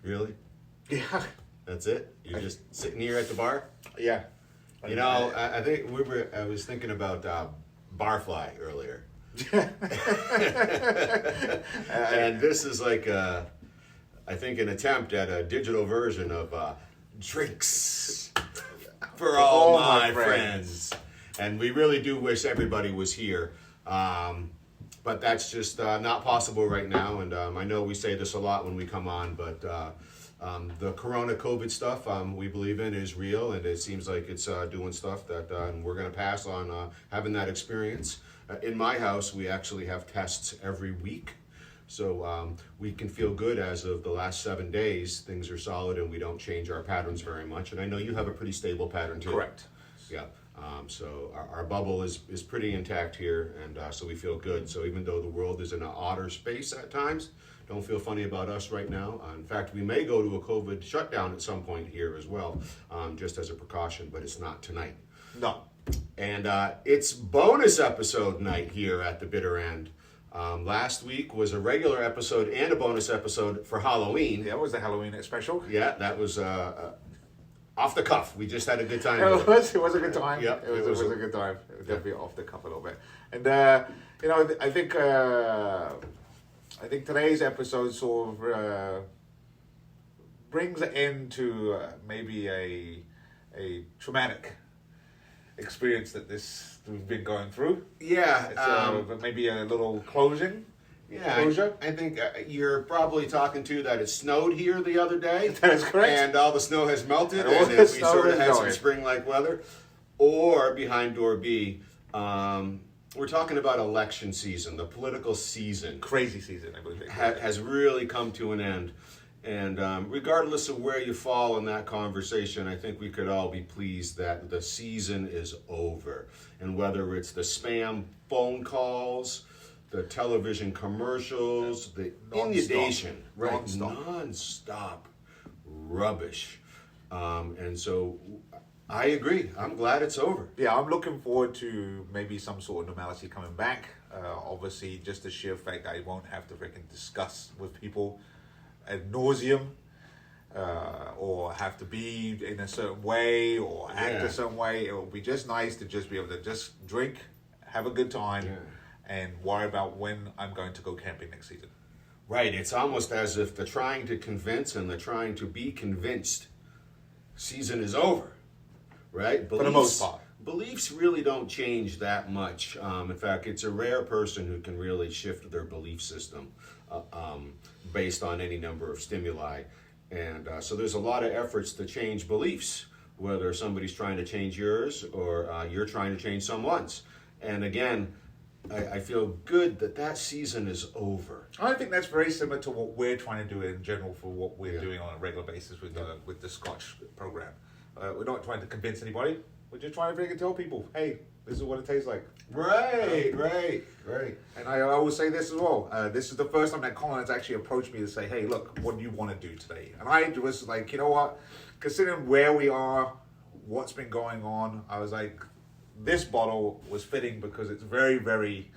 Really? Yeah. That's it? You're just sitting here at the bar? Yeah. You know, I think I was thinking about Barfly earlier. And this is like, I think, an attempt at a digital version of drinks for all my friends. And we really do wish everybody was here. But that's just not possible right now. And I know we say this a lot when we come on, but the Corona COVID stuff we believe in is real, and it seems like it's doing stuff that we're going to pass on having that experience. In my house, we actually have tests every week. So we can feel good as of the last 7 days. Things are solid and we don't change our patterns very much. And I know you have a pretty stable pattern too. Correct. Yeah. So our bubble is pretty intact here, and so we feel good. So even though the world is in an odder space at times, don't feel funny about us right now. In fact, we may go to a COVID shutdown at some point here as well, just as a precaution, but it's not tonight. No. And it's bonus episode night here at the Bitter End. Last week was a regular episode and a bonus episode for Halloween. Yeah, it was the Halloween special. Yeah, that was off the cuff. We just had a good time. It was a good time. Yeah, it was a good time. It was definitely off the cuff a little bit. And I think today's episode sort of brings an end to maybe a traumatic experience that we've been going through. Yeah. But maybe a little closure. I think you're probably talking to that it snowed here the other day. That is correct. And all the snow has melted, and we sort of had some spring-like weather. Or behind door B, we're talking about election season, the political season. Crazy season, I believe. Has really come to an end. And regardless of where you fall in that conversation, I think we could all be pleased that the season is over. And whether it's the spam phone calls, the television commercials, the inundation, right? Non-stop rubbish. And so I agree. I'm glad it's over. Yeah, I'm looking forward to maybe some sort of normality coming back. Obviously, just the sheer fact I won't have to freaking discuss with people ad nauseum, or have to be in a certain way or act a certain way. It will be just nice to just be able to just drink, have a good time, and worry about when I'm going to go camping next season. Right. It's almost as if the trying to convince and the trying to be convinced season is over. Right? For the most part. Beliefs really don't change that much. In fact, it's a rare person who can really shift their belief system based on any number of stimuli. And so there's a lot of efforts to change beliefs, whether somebody's trying to change yours or you're trying to change someone's. And again, I feel good that season is over. I think that's very similar to what we're trying to do in general for what we're doing on a regular basis with the Scotch program. We're not trying to convince anybody. We're just trying to tell people, hey, this is what it tastes like. Right. And I always say this as well. This is the first time that Colin has actually approached me to say, hey, look, what do you want to do today? And I was like, you know what? Considering where we are, what's been going on, I was like, this bottle was fitting because it's very, very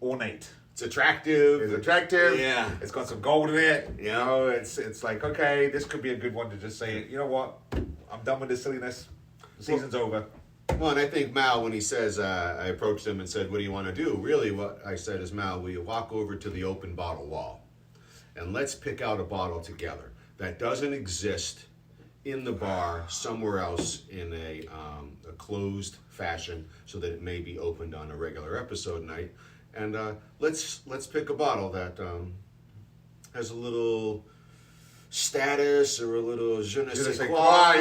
ornate. It's attractive. Yeah. It's got some gold in it. You know, it's like, okay, this could be a good one to just say, you know what? I'm done with this silliness. The season's over. Well, and I think Mal, when he says, I approached him and said, what do you want to do? Really what I said is, Mal, will you walk over to the open bottle wall and let's pick out a bottle together that doesn't exist in the bar somewhere else in a closed fashion so that it may be opened on a regular episode night. And let's pick a bottle that has a little status or a little je ne sais quoi.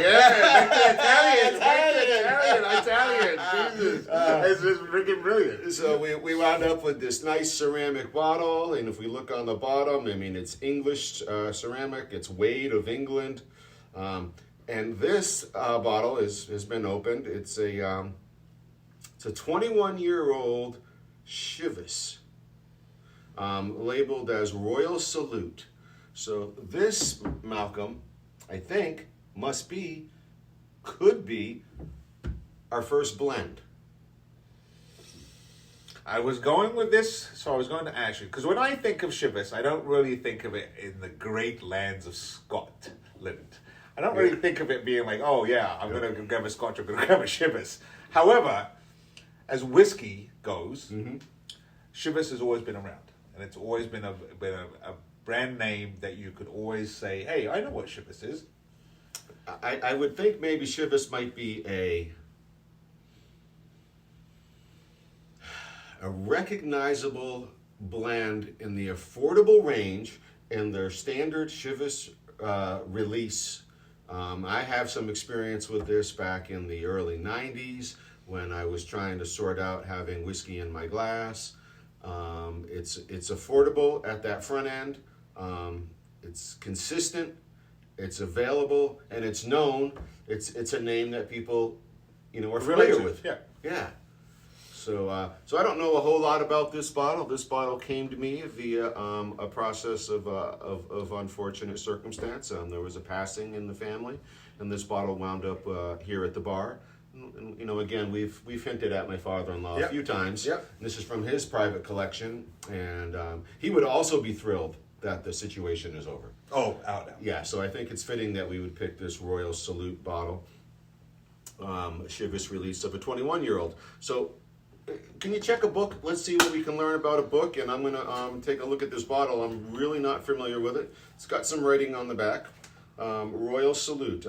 Italian. Jesus. It's just freaking brilliant. So we wound up with this nice ceramic bottle, and if we look on the bottom, I mean, it's English ceramic, it's Wade of England. And this bottle has been opened. It's a 21-year-old Chivas, labeled as Royal Salute. So this, Malcolm, I think, could be our first blend. I was going with this, so I was going to ask you, because when I think of Chivas, I don't really think of it in the great lands of Scotland. I don't really think of it being like, oh yeah, I'm going to grab a Scotch, I'm going to grab a Chivas. However, as whiskey goes, Chivas has always been around. And it's always been a brand name that you could always say, hey, I know what Chivas is. I would think maybe Chivas might be a recognizable blend in the affordable range in their standard Chivas release. I have some experience with this back in the early 90s when I was trying to sort out having whiskey in my glass. It's affordable at that front end. It's consistent. It's available, and it's known. It's a name that people, are familiar with. Yeah. So I don't know a whole lot about this bottle. This bottle came to me via a process of unfortunate circumstance. There was a passing in the family, and this bottle wound up here at the bar. And, again, we've hinted at my father-in-law a few times. Yep. This is from his private collection, and he would also be thrilled that the situation is over. Oh, out. Yeah, so I think it's fitting that we would pick this Royal Salute bottle, Chivas release of a 21-year-old. So, can you check a book? Let's see what we can learn about a book, and I'm going to take a look at this bottle. I'm really not familiar with it. It's got some writing on the back. Royal Salute.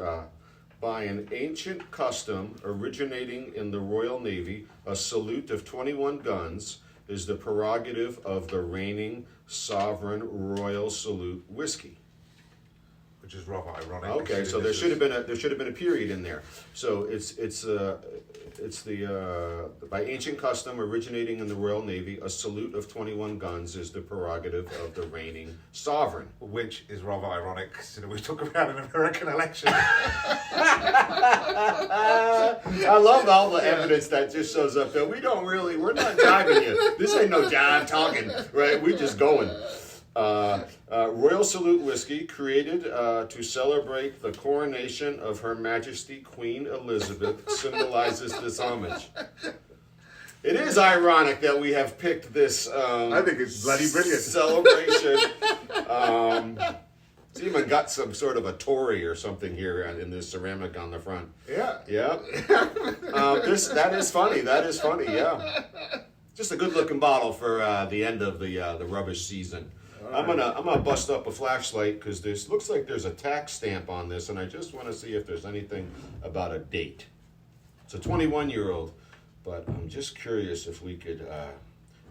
By an ancient custom originating in the Royal Navy, a salute of 21 guns is the prerogative of the reigning sovereign Royal Salute whiskey. Which is rather ironic. Okay, so there should have been a period in there. So it's the by ancient custom originating in the Royal Navy, a salute of 21 guns is the prerogative of the reigning sovereign. Which is rather ironic, considering we talk about an American election. I love all the evidence that just shows up there. We're not jiving you. This ain't no jive talking, right? We just going. Royal Salute whiskey, created to celebrate the coronation of Her Majesty Queen Elizabeth, symbolizes this homage. It is ironic that we have picked this. I think it's bloody brilliant celebration. It's even got some sort of a Tory or something here in this ceramic on the front. Yeah. That is funny. That is funny. Yeah. Just a good-looking bottle for the end of the rubbish season. I'm gonna bust up a flashlight because this looks like there's a tax stamp on this, and I just want to see if there's anything about a date. It's a 21-year-old, but I'm just curious if we could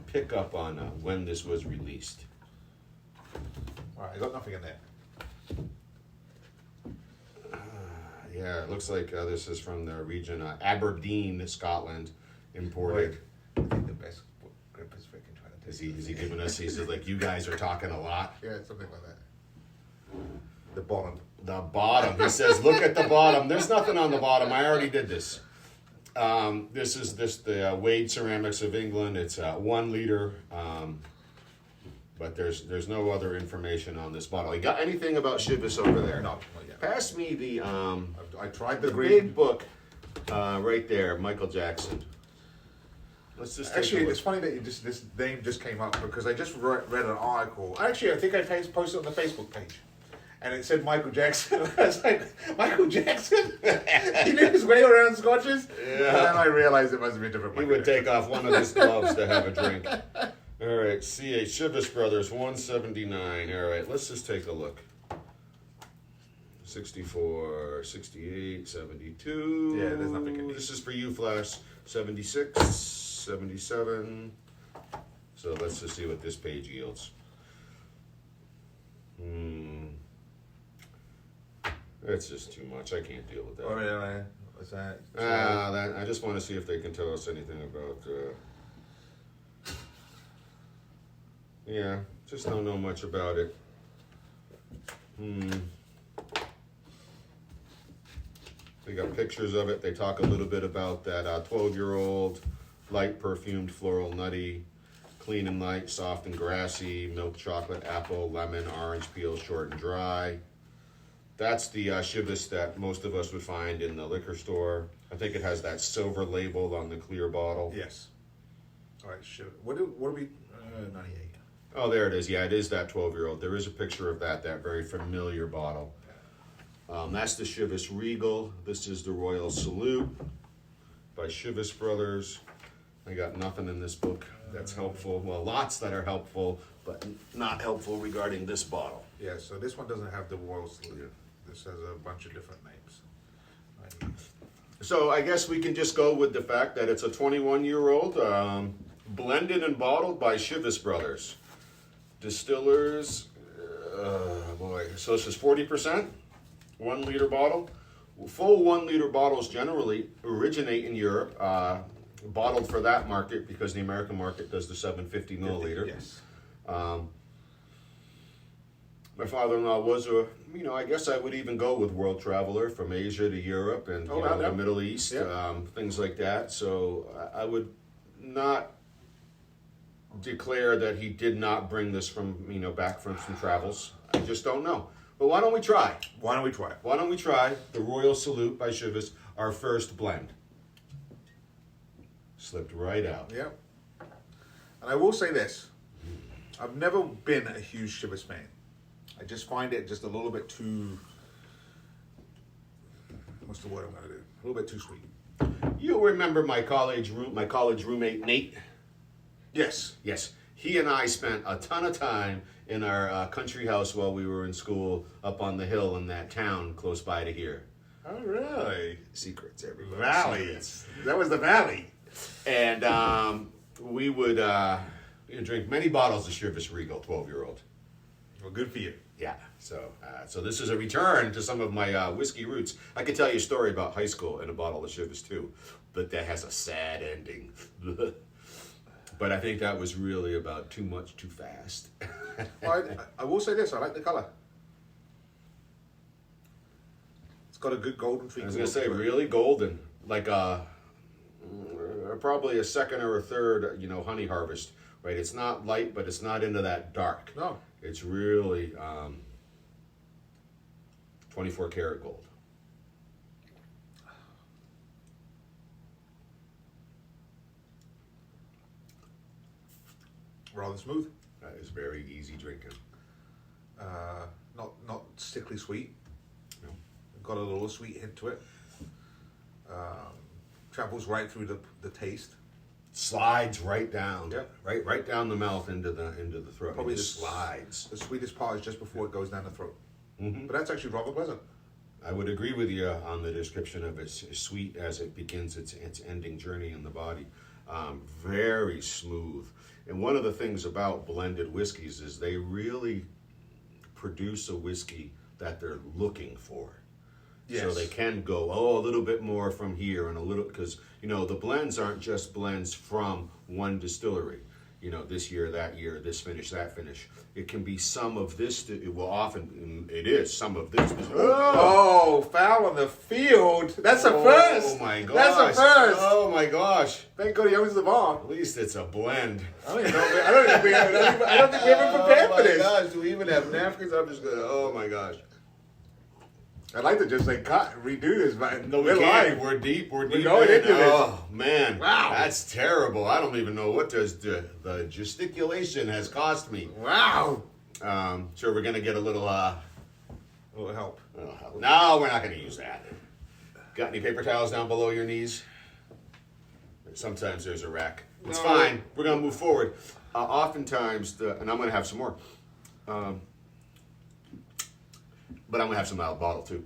pick up on when this was released. All right, I got nothing in there. Yeah, it looks like this is from the region Aberdeen, Scotland, imported. I think the best grip is freaking trying to. Is he giving us? He says like you guys are talking a lot. Yeah, something like that. The bottom. The bottom. He says, look at the bottom. There's nothing on the bottom. I already did this. This is the Wade Ceramics of England. It's 1 liter. But there's no other information on this bottle. You got anything about Chivas over there? No, not yet. Pass me the I tried the green big book right there, Michael Jackson. Let's just actually. It's funny that this name just came up because I just read an article. Actually, I think I posted on the Facebook page, and it said Michael Jackson. I was like, Michael Jackson? He knew his way around scotches. Yeah. And then I realized it must be different. He would take off one of his gloves to have a drink. All right, C.H. Chivas Brothers, 179. All right, let's just take a look. 64, 68, 72. Yeah, there's nothing in This is for you, Flash. 76, 77. So let's just see what this page yields. That's just too much. I can't deal with that. Oh, yeah, what's that? I just want to see if they can tell us anything about... Yeah, just don't know much about it. They got pictures of it. They talk a little bit about that 12-year-old, light perfumed, floral, nutty, clean and light, soft and grassy, milk chocolate, apple, lemon, orange peel, short and dry. That's the Chivas that most of us would find in the liquor store. I think it has that silver label on the clear bottle. Yes. All right, sure. What do we? 98. Oh, there it is. Yeah, it is that 12-year-old. There is a picture of that very familiar bottle. That's the Chivas Regal. This is the Royal Salute by Chivas Brothers. I got nothing in this book that's helpful. Well, lots that are helpful, but not helpful regarding this bottle. Yeah, so this one doesn't have the Royal Salute. This has a bunch of different names. Right. So I guess we can just go with the fact that it's a 21-year-old, blended and bottled by Chivas Brothers. Distillers, boy, so this is 40%, 1 liter bottle. Full 1 liter bottles generally originate in Europe, bottled for that market because the American market does the 750 milliliter. Yes. My father-in-law was I guess I would even go with world traveler from Asia to Europe and the Middle East, things like that. So I would not declare that he did not bring this from, back from some travels. I just don't know. But why don't we try? Why don't we try? Why don't we try the Royal Salute by Chivas, our first blend. Slipped right out. Yep. And I will say this. I've never been a huge Chivas fan. I just find it just a little bit too, what's the word I'm going to do? A little bit too sweet. You'll remember my college roommate, Nate? Yes. Yes. He and I spent a ton of time in our country house while we were in school up on the hill in that town close by to here. Oh, really? Secrets, everybody. Valley. Secrets. That was the Valley. And we would drink many bottles of Chivas Regal, 12-year-old. Well, good for you. Yeah, so this is a return to some of my whiskey roots. I could tell you a story about high school and a bottle of Chivas too, but that has a sad ending. But I think that was really about too much, too fast. Well, I will say this, I like the color. It's got a good golden treatment. I was going to say, really golden, like probably a second or a third, honey harvest, right? It's not light, but it's not into that dark. No. It's really 24 karat gold. Rather smooth. That is very easy drinking. Not sickly sweet. No. Got a little sweet hint to it. Travels right through the taste. Slides right down. Yep. Right down the mouth into the throat. Probably it just slides. The sweetest part is just before it goes down the throat. Mm-hmm. But that's actually rather pleasant. I would agree with you on the description of it's sweet as it begins its ending journey in the body. Very smooth. And one of the things about blended whiskeys is they really produce a whiskey that they're looking for. Yes. So they can go, a little bit more from here and a little, because, the blends aren't just blends from one distillery. This year, that year, this finish, that finish. It can be some of this, often it is some of this. Oh, foul on the field. That's a first. Oh my gosh. That's a first. Oh my gosh. Thank God he owns the bar. At least it's a blend. I don't think we ever prepared for this. Oh my gosh, do we even have napkins? I'm just going to, oh my gosh. I'd like to just cut and redo this, but no, we can't. We're deep. We're going into this. Oh man, wow, that's terrible. I don't even know what the gesticulation has cost me. Wow. Sure, we're gonna get a little help. No, we're not gonna use that. Got any paper towels down below your knees? Sometimes there's a rack. It's fine. We're gonna move forward. Oftentimes, and I'm gonna have some more. But I'm going to have some out of bottle too.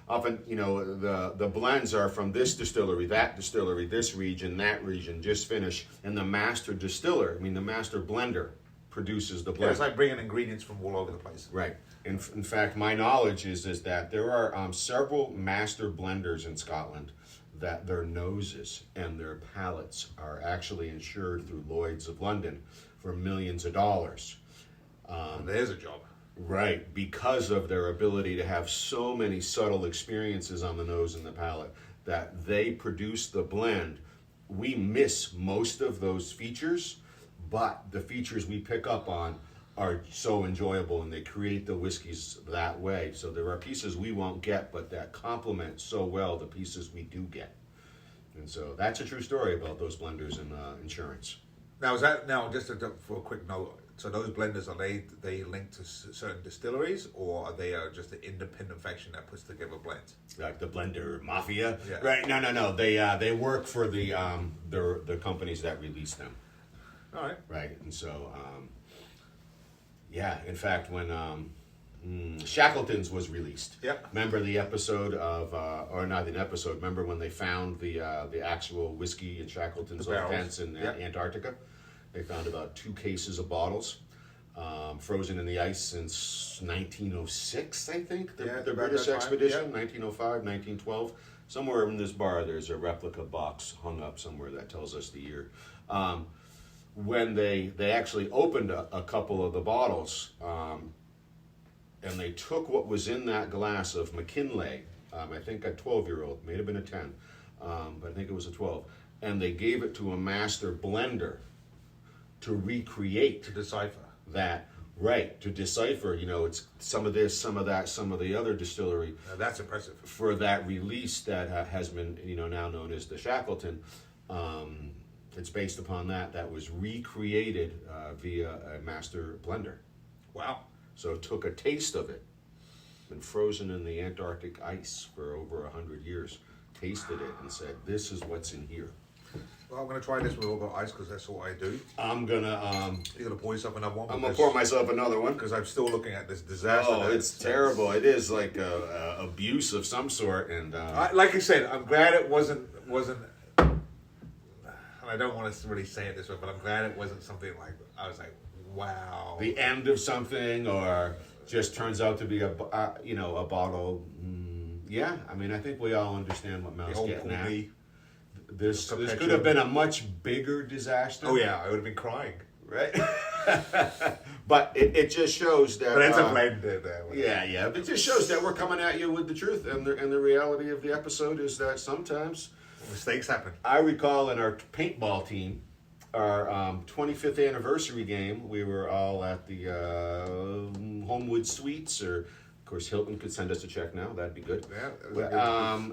Often, the blends are from this distillery, this region, that region, just finish. And the master distiller, the master blender produces the blend. Yeah, it's like bringing ingredients from all over the place. Right. In fact, my knowledge is that there are several master blenders in Scotland that their noses and their palates are actually insured through Lloyd's of London for millions of dollars. There's a job. Right, because of their ability to have so many subtle experiences on the nose and the palate that they produce the blend. We miss most of those features, but the features we pick up on are so enjoyable and they create the whiskeys that way. So there are pieces we won't get, but that complement so well the pieces we do get. And so that's a true story about those blenders and insurance. Now is that for a quick note? So those blenders, are they linked to certain distilleries, or are they just an independent faction that puts together blends? Like the blender mafia, Yeah. right? No. They work for the companies that release them, All right. right? And so, in fact, when Shackleton's was released, remember the episode of, or not an episode? Remember when they found the actual whiskey in Shackleton's old tents in Antarctica? They found about 2 cases of bottles, frozen in the ice since 1906, I think. The British expedition, 1905, 1912. Somewhere in this bar, there's a replica box hung up somewhere that tells us the year. When they actually opened a couple of the bottles, and they took what was in that glass of McKinley, I think a 12-year-old, may have been a 10, but I think it was a 12, and they gave it to a master blender to recreate, To decipher that, right, to decipher, it's some of this, some of that, some of the other distillery. Now that's impressive. For that release that has been, now known as the Shackleton, it's based upon that was recreated via a master blender. Wow. So it took a taste of it, been frozen in the Antarctic ice for over 100 years, tasted it and said, this is what's in here. Well, I'm going to try this with a little bit of ice because that's what I do. I'm gonna You're going to pour yourself another one? I'm gonna pour myself another one. Because I'm still looking at this disaster. Oh, it's terrible. It is like abuse of some sort. And like I said, I'm glad it wasn't. And I don't want to really say it this way, but I'm glad it wasn't something like, I was like, wow. the end of something, or just turns out to be a bottle. I mean, I think we all understand what Mel's getting at. This could have been a much bigger disaster. Oh yeah, I would have been crying. Right? But it just shows that. But it's a blend there. Yeah. It just shows that we're coming at you with the truth, and the reality of the episode is that sometimes mistakes happen. I recall in our paintball team, our 25th anniversary game, we were all at the Homewood Suites, or of course Hilton could send us a check now. That'd be good. Yeah,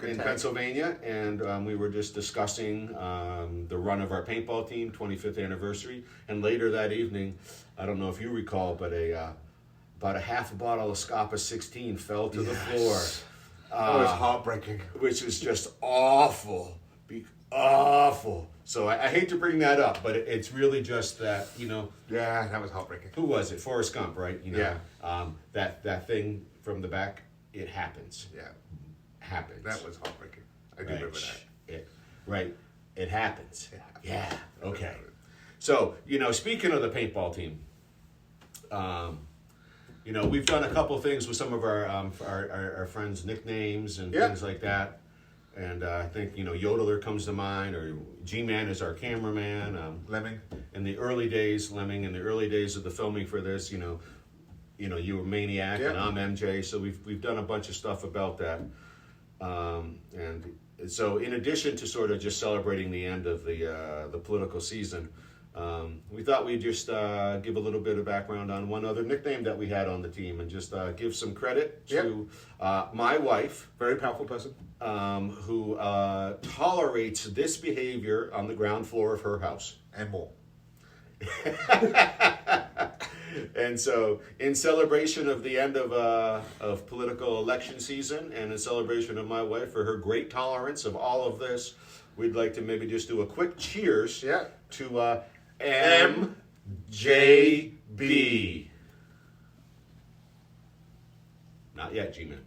in Pennsylvania, and we were just discussing the run of our paintball team, 25th anniversary, and later that evening, I don't know if you recall, but about a half a bottle of Scapa 16 fell to the floor. It was heartbreaking. Which was just awful. Awful. So I hate to bring that up, but it's really just that, Yeah, that was heartbreaking. Who was it? Forrest Gump, right? Yeah. That thing from the back, it happens. Yeah. Happens. That was heartbreaking. I do remember that. It happens. Yeah. Okay. So, speaking of the paintball team, we've done a couple things with some of our friends' nicknames and things like that. And I think, Yodeler comes to mind, or G-Man is our cameraman. Lemming. In the early days of the filming for this, you were Maniac and I'm MJ, so we've done a bunch of stuff about that. And so in addition to sort of just celebrating the end of the political season, we thought we'd just give a little bit of background on one other nickname that we had on the team, and just give some credit to my wife, very powerful person, who tolerates this behavior on the ground floor of her house. And more. And so, in celebration of the end of political election season, and in celebration of my wife for her great tolerance of all of this, we'd like to maybe just do a quick cheers to MJB. Not yet, G-Man.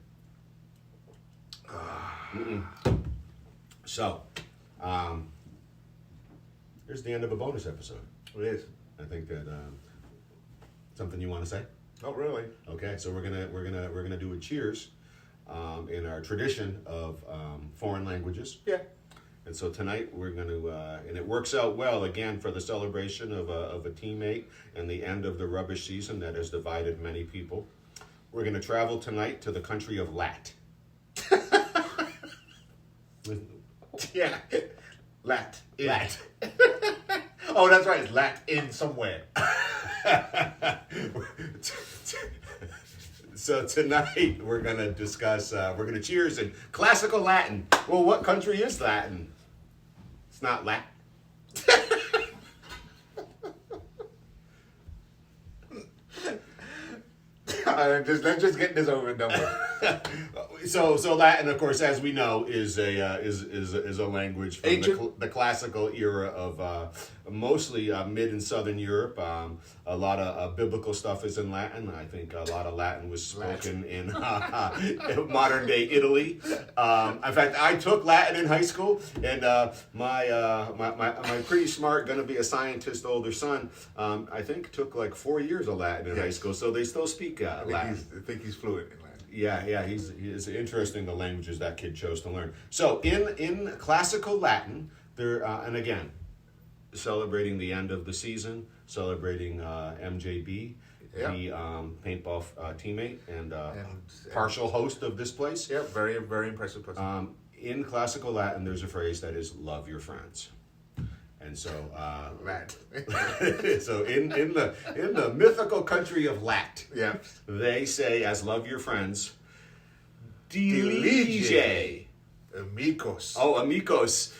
So, here's the end of a bonus episode. It is. I think that something you want to say? Not really. Okay, so we're gonna do a cheers in our tradition of foreign languages. Yeah. And so tonight we're going to, and it works out well again for the celebration of a teammate and the end of the rubbish season that has divided many people. We're going to travel tonight to the country of Lat. Yeah. Lat. Lat. Oh, that's right. It's Lat in somewhere. So tonight we're going to discuss, we're going to cheers in classical Latin. Well, what country is Latin? It's not Lat. Let's just get this over and done with. So Latin, of course, as we know, is a language from the classical era of mostly mid and southern Europe. A lot of biblical stuff is in Latin. I think a lot of Latin was spoken in modern day Italy. In fact, I took Latin in high school, and my pretty smart, going to be a scientist older son, I think took like 4 years of Latin in high school. So they still speak Latin. I think he's fluent in Latin. Yeah, he's interesting, the languages that kid chose to learn. So in classical Latin, there and again, celebrating the end of the season, celebrating MJB, the paintball teammate and partial host of this place. Yeah, very very impressive person. In classical Latin, there's a phrase that is "love your friends." And so, so in the mythical country of Lat, they say, as love your friends, dilige. Amigos. Oh, amigos.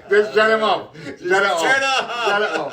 Just shut him up. Shut up. Shut up.